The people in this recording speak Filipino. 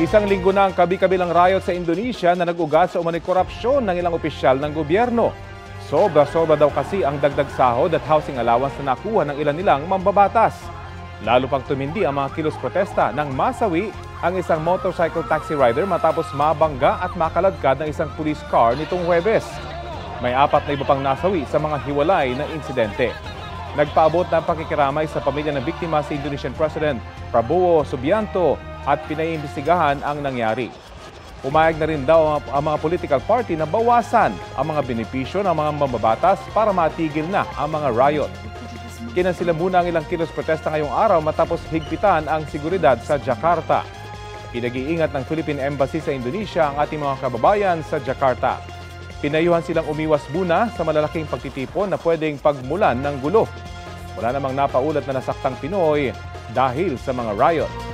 Isang linggo na ang kabi-kabilang riot sa Indonesia na nag-ugat sa umano'y korupsyon ng ilang opisyal ng gobyerno. Sobra-sobra daw kasi ang dagdag sahod at housing allowance na nakuha ng ilan nilang mambabatas. Lalo pang tumindi ang mga kilos protesta nang masawi ang isang motorcycle taxi rider matapos mabangga at makaladkad ng isang police car nitong Huwebes. May 4 na iba pang nasawi sa mga hiwalay na insidente. Nagpaabot ng pakikiramay sa pamilya ng biktima si Indonesian President Prabowo Subianto at pinaiimbestigahan ang nangyari. Umayag na rin daw ang mga political party na bawasan ang mga benepisyo ng mga mambabatas para matigil na ang mga riot. Kinansila muna ang ilang kilos protesta ngayong araw matapos higpitan ang seguridad sa Jakarta. Pinag-iingat ng Philippine Embassy sa Indonesia ang ating mga kababayan sa Jakarta. Pinayuhan silang umiwas muna sa malalaking pagtitipon na pwedeng pagmulan ng gulo. Wala namang napaulat na nasaktang Pinoy dahil sa mga riot.